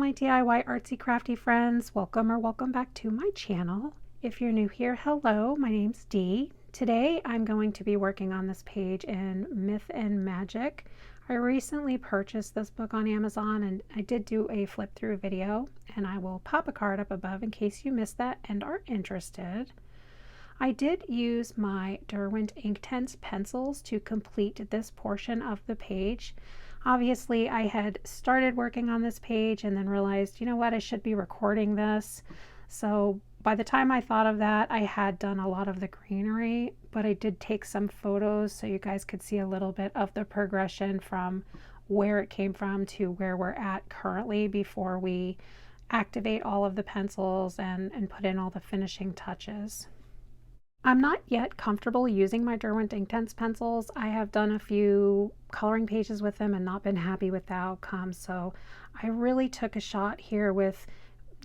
my DIY artsy crafty friends. Welcome or welcome back to my channel. If you're new here, hello, my name's Dee. Today I'm going to be working on this page in Myth and Magic. I recently purchased this book on Amazon and I did do a flip through video, and I will pop a card up above in case you missed that and are interested. I did use my Derwent Inktense Pencils to complete this portion of the page. Obviously, I had started working on this page and then realized, you know what, I should be recording this. So by the time I thought of that, I had done a lot of the greenery, but I did take some photos so you guys could see a little bit of the progression from where it came from to where we're at currently before we activate all of the pencils and put in all the finishing touches. I'm not yet comfortable using my Derwent Inktense pencils. I have done a few coloring pages with them and not been happy with the outcome, so I really took a shot here with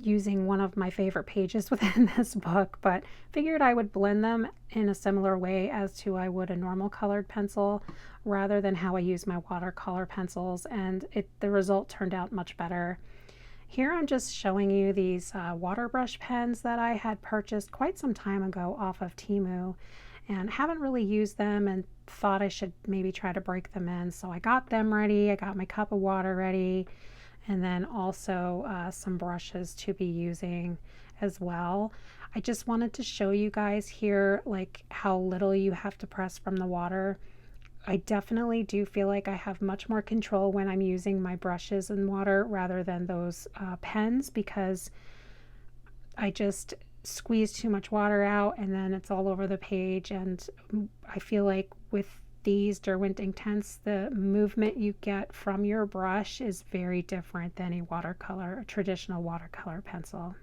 using one of my favorite pages within this book, but figured I would blend them in a similar way as to I would a normal colored pencil rather than how I use my watercolor pencils, and the result turned out much better. Here I'm just showing you these water brush pens that I had purchased quite some time ago off of Temu and haven't really used them and thought I should maybe try to break them in. So I got them ready, I got my cup of water ready, and then also some brushes to be using as well. I just wanted to show you guys here like how little you have to press from the water. I definitely do feel like I have much more control when I'm using my brushes in water rather than those pens, because I just squeeze too much water out and then it's all over the page. And I feel like with these Derwent Inktense, the movement you get from your brush is very different than a traditional watercolor pencil.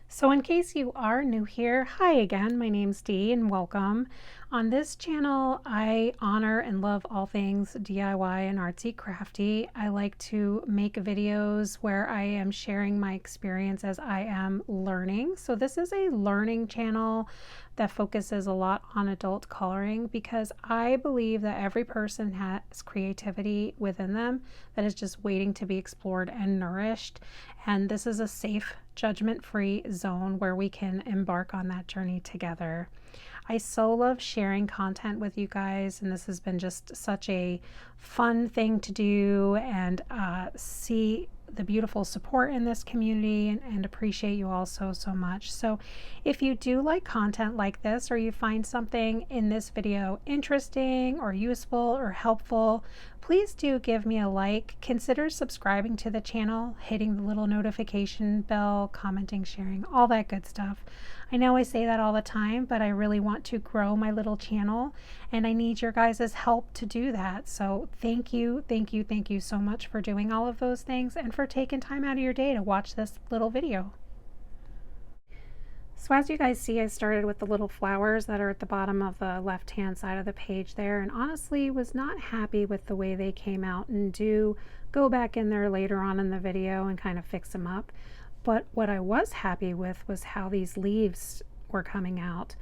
So in case you are new here, hi again, my name's Dee and welcome. On this channel, I honor and love all things DIY and artsy crafty. I like to make videos where I am sharing my experience as I am learning. So this is a learning channel that focuses a lot on adult coloring because I believe that every person has creativity within them that is just waiting to be explored and nourished. And this is a safe, judgment-free zone where we can embark on that journey together. I so love sharing content with you guys, and this has been just such a fun thing to do, and see the beautiful support in this community and appreciate you all so much. So if you do like content like this, or you find something in this video interesting or useful or helpful, please do give me a like. Consider subscribing to the channel, hitting the little notification bell, commenting, sharing, all that good stuff. I know I say that all the time, but I really want to grow my little channel and I need your guys' help to do that. So thank you so much for doing all of those things and for taking time out of your day to watch this little video. So as you guys see, I started with the little flowers that are at the bottom of the left-hand side of the page there, and honestly was not happy with the way they came out, and do go back in there later on in the video and kind of fix them up. But what I was happy with was how these leaves were coming out.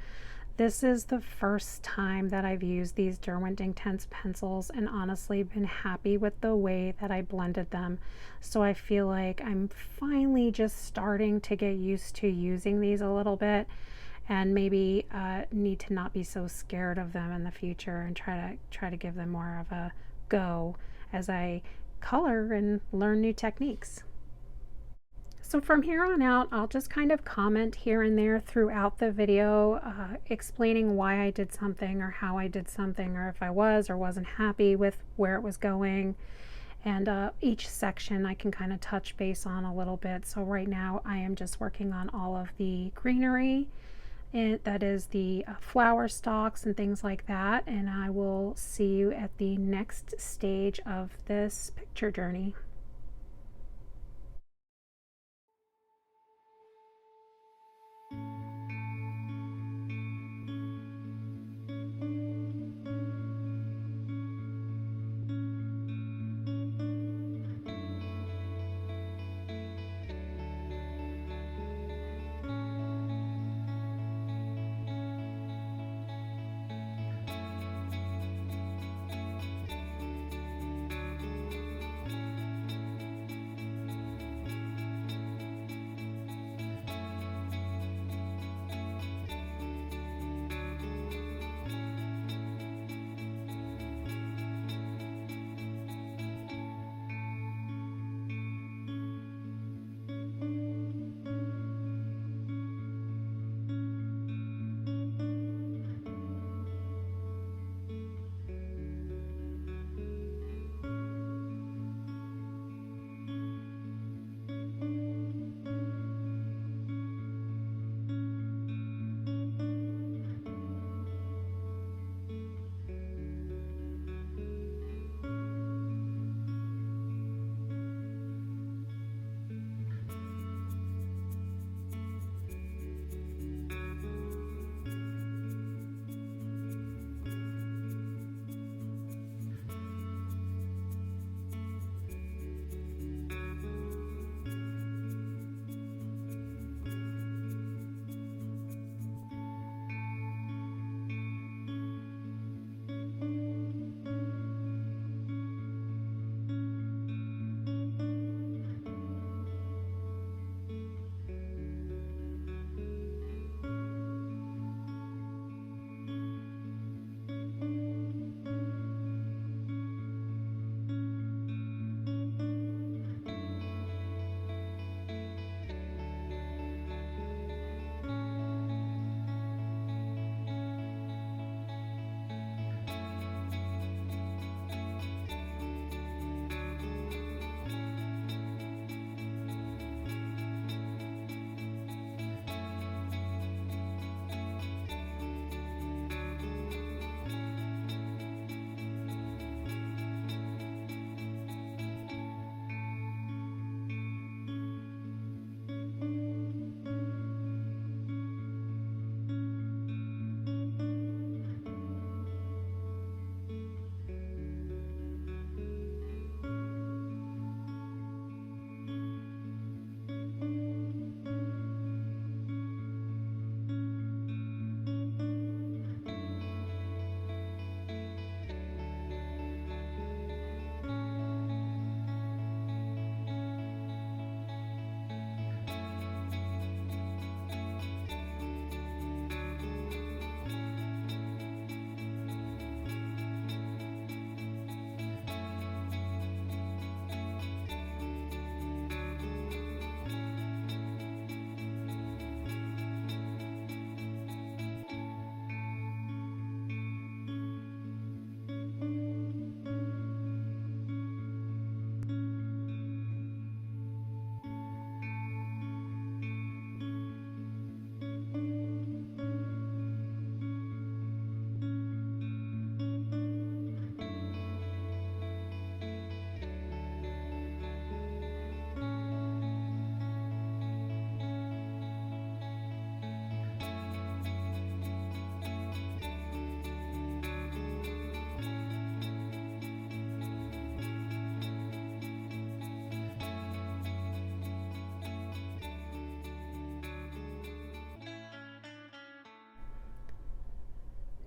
This is the first time that I've used these Derwent Inktense pencils and honestly been happy with the way that I blended them. So I feel like I'm finally just starting to get used to using these a little bit, and maybe need to not be so scared of them in the future and try to give them more of a go as I color and learn new techniques. So from here on out, I'll just kind of comment here and there throughout the video, explaining why I did something or how I did something, or if I was or wasn't happy with where it was going. And each section I can kind of touch base on a little bit. So right now I am just working on all of the greenery, that is the flower stalks and things like that. And I will see you at the next stage of this picture journey.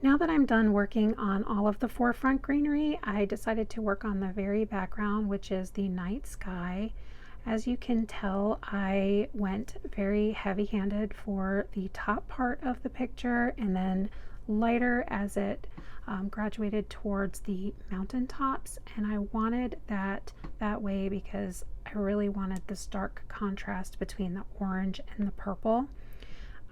Now that I'm done working on all of the forefront greenery, I decided to work on the very background, which is the night sky. As you can tell, I went very heavy-handed for the top part of the picture and then lighter as it graduated towards the mountaintops, and I wanted that way because I really wanted this dark contrast between the orange and the purple.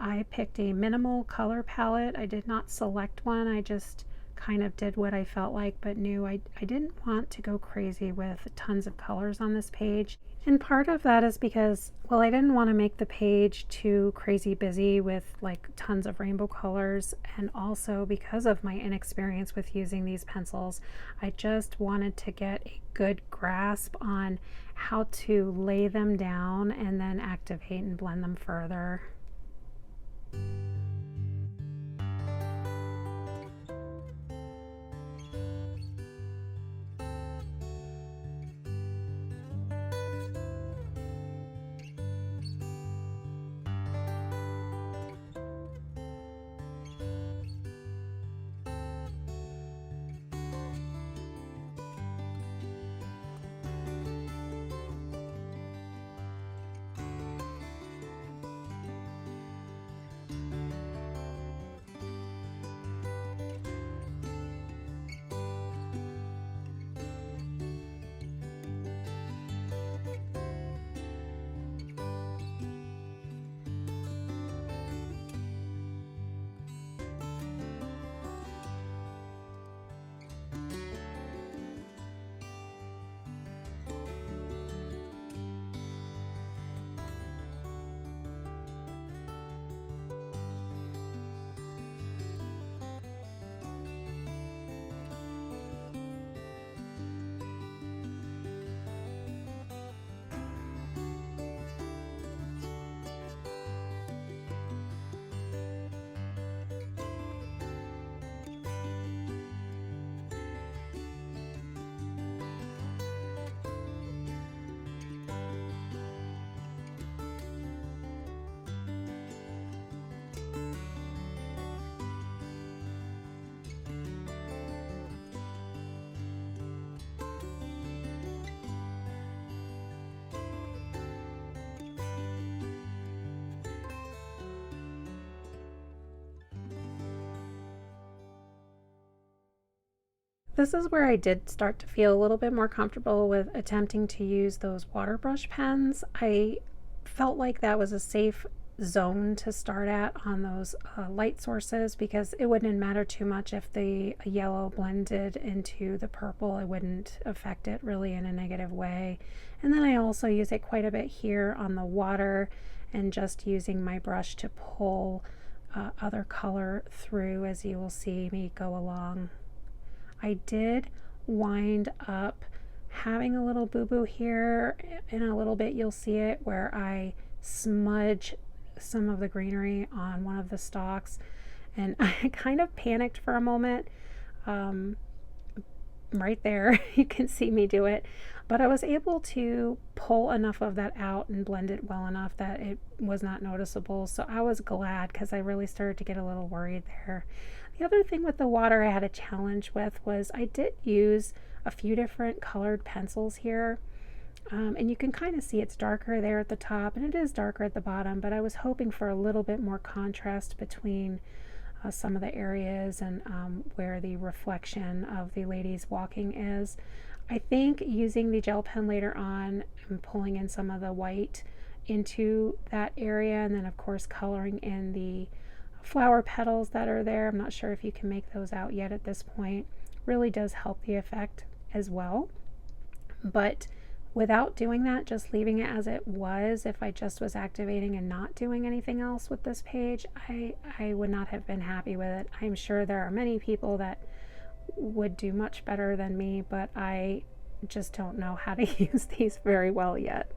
I picked a minimal color palette. I did not select one. I just kind of did what I felt like, but knew I didn't want to go crazy with tons of colors on this page. And part of that is because, well, I didn't want to make the page too crazy busy with like tons of rainbow colors. And also because of my inexperience with using these pencils, I just wanted to get a good grasp on how to lay them down and then activate and blend them further. This is where I did start to feel a little bit more comfortable with attempting to use those water brush pens. I felt like that was a safe zone to start at on those light sources, because it wouldn't matter too much if the yellow blended into the purple. It wouldn't affect it really in a negative way. And then I also use it quite a bit here on the water, and just using my brush to pull other color through, as you will see me go along. I did wind up having a little boo-boo here. In a little bit you'll see it where I smudge some of the greenery on one of the stalks, and I kind of panicked for a moment. Right there you can see me do it, but I was able to pull enough of that out and blend it well enough that it was not noticeable, so I was glad, because I really started to get a little worried there. The other thing with the water I had a challenge with was I did use a few different colored pencils here, and you can kind of see it's darker there at the top and it is darker at the bottom, but I was hoping for a little bit more contrast between some of the areas and where the reflection of the ladies walking is. I think using the gel pen later on and pulling in some of the white into that area, and then of course coloring in the flower petals that are there, I'm not sure if you can make those out yet at this point, really does help the effect as well. But without doing that, just leaving it as it was, if I just was activating and not doing anything else with this page, I would not have been happy with it. I'm sure there are many people that would do much better than me, but I just don't know how to use these very well yet.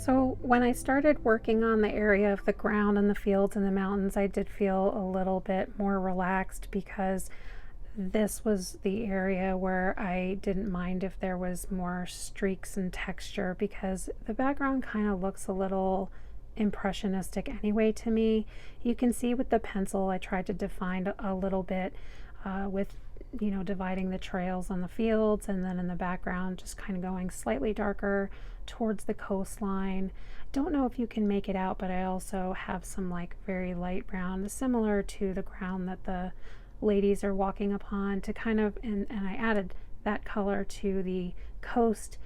So when I started working on the area of the ground and the fields and the mountains, I did feel a little bit more relaxed because this was the area where I didn't mind if there was more streaks and texture, because the background kind of looks a little impressionistic anyway to me. You can see with the pencil I tried to define a little bit with dividing the trails on the fields, and then in the background just kind of going slightly darker towards the coastline. Don't know if you can make it out, but I also have some like very light brown similar to the ground that the ladies are walking upon to kind of, and I added that color to the coast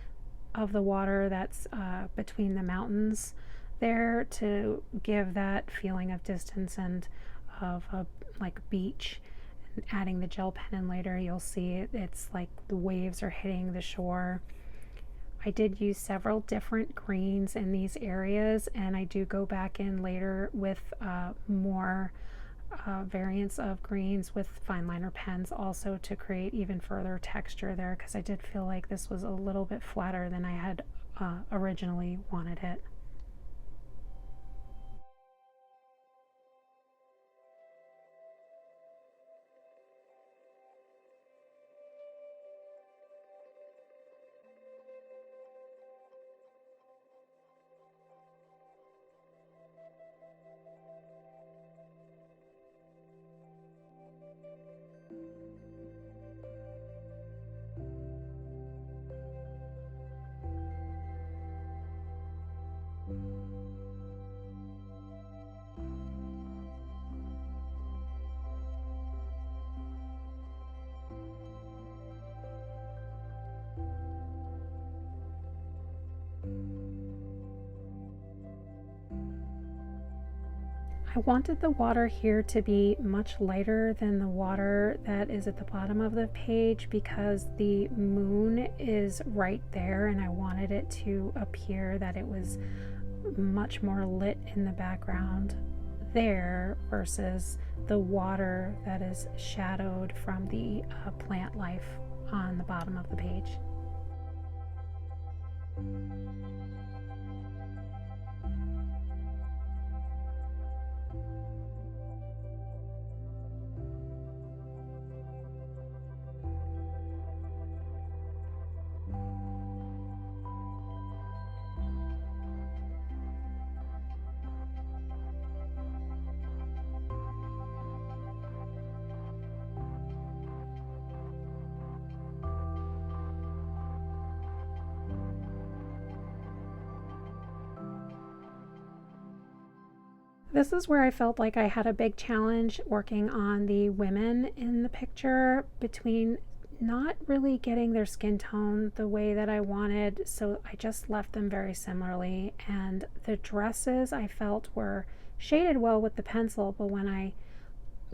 of the water that's between the mountains there to give that feeling of distance and of a like beach. And adding the gel pen in later, you'll see it's like the waves are hitting the shore. I did use several different greens in these areas, and I do go back in later with more variants of greens with fine liner pens also to create even further texture there, because I did feel like this was a little bit flatter than I had originally wanted it. I wanted the water here to be much lighter than the water that is at the bottom of the page, because the moon is right there and I wanted it to appear that it was much more lit in the background there versus the water that is shadowed from the plant life on the bottom of the page. This is where I felt like I had a big challenge working on the women in the picture, between not really getting their skin tone the way that I wanted, so I just left them very similarly. And the dresses I felt were shaded well with the pencil, but when I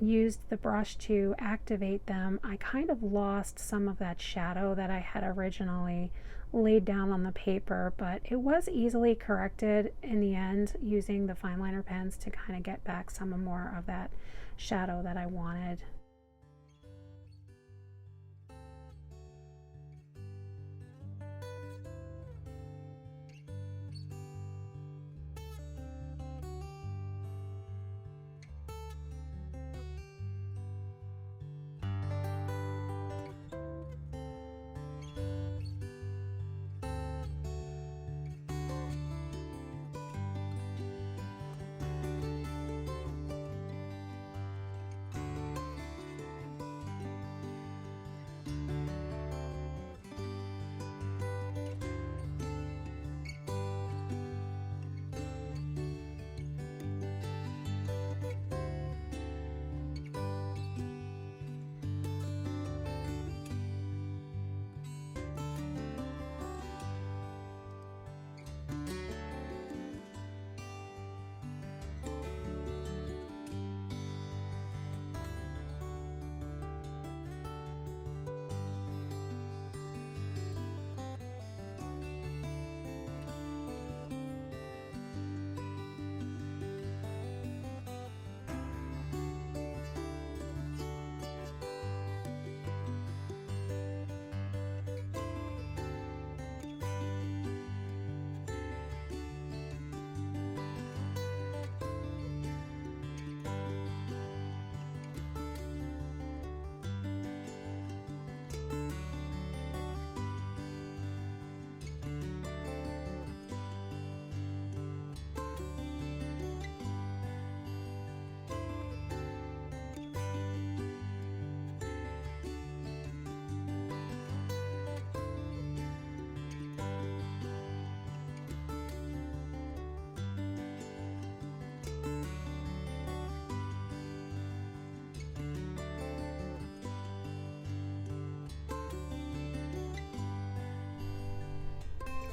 used the brush to activate them, I kind of lost some of that shadow that I had originally laid down on the paper, but it was easily corrected in the end using the fine liner pens to kind of get back some more of that shadow that I wanted.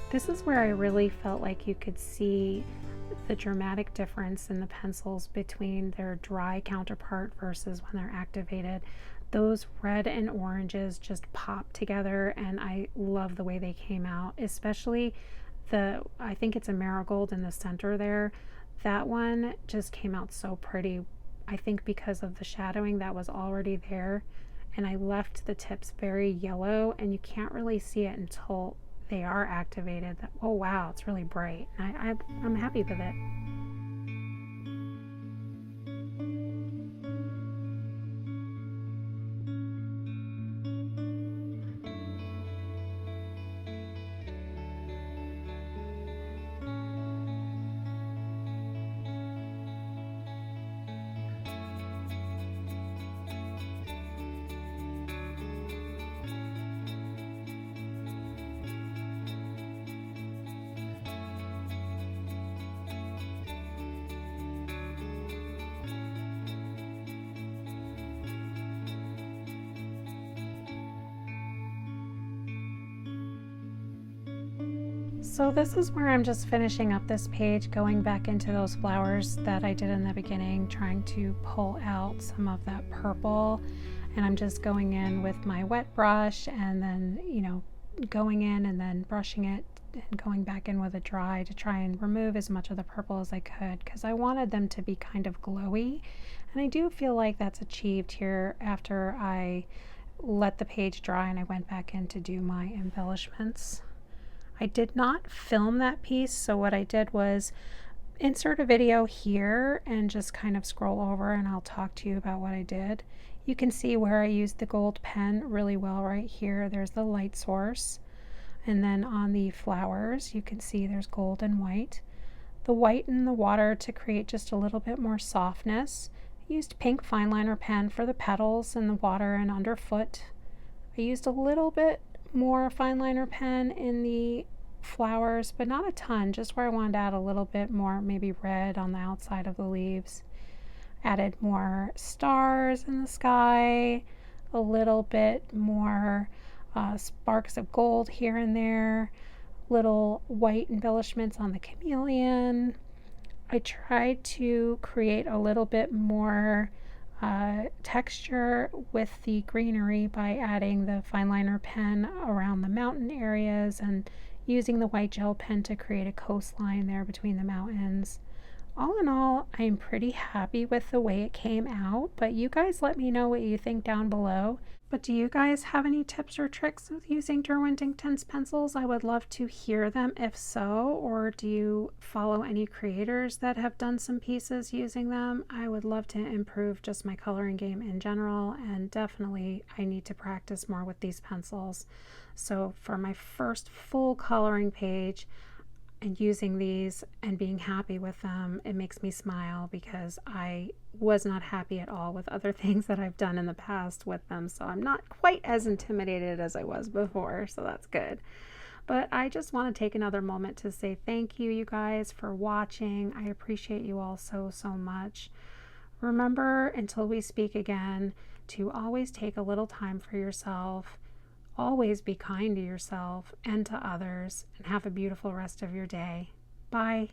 This is where I really felt like you could see the dramatic difference in the pencils between their dry counterpart versus when they're activated. Those red and oranges just pop together, and I love the way they came out, especially I think it's a marigold in the center there. That one just came out so pretty. I think because of the shadowing that was already there, and I left the tips very yellow, and you can't really see it until they are activated. Oh wow, it's really bright. I'm happy with it. So this is where I'm just finishing up this page, going back into those flowers that I did in the beginning, trying to pull out some of that purple, and I'm just going in with my wet brush and then, going in and then brushing it and going back in with a dry to try and remove as much of the purple as I could, because I wanted them to be kind of glowy, and I do feel like that's achieved here after I let the page dry and I went back in to do my embellishments. I did not film that piece, so what I did was insert a video here and just kind of scroll over, and I'll talk to you about what I did. You can see where I used the gold pen really well right here. There's the light source, and then on the flowers you can see there's gold and white. The white in the water to create just a little bit more softness. I used pink fine liner pen for the petals and the water and underfoot. I used a little bit more fine liner pen in the flowers, but not a ton, just where I wanted to add a little bit more, maybe red on the outside of the leaves. Added more stars in the sky, a little bit more sparks of gold here and there, little white embellishments on the chameleon. I tried to create a little bit more texture with the greenery by adding the fine liner pen around the mountain areas and using the white gel pen to create a coastline there between the mountains. All in all, I'm pretty happy with the way it came out, but you guys let me know what you think down below. But do you guys have any tips or tricks with using Derwent Inktense pencils? I would love to hear them if so, or do you follow any creators that have done some pieces using them? I would love to improve just my coloring game in general, and definitely I need to practice more with these pencils. So for my first full coloring page, and using these and being happy with them, it makes me smile because I was not happy at all with other things that I've done in the past with them. So I'm not quite as intimidated as I was before, so that's good. But I just want to take another moment to say thank you, you guys, for watching. I appreciate you all so much. Remember, until we speak again, to always take a little time for yourself. Always be kind to yourself and to others, and have a beautiful rest of your day. Bye.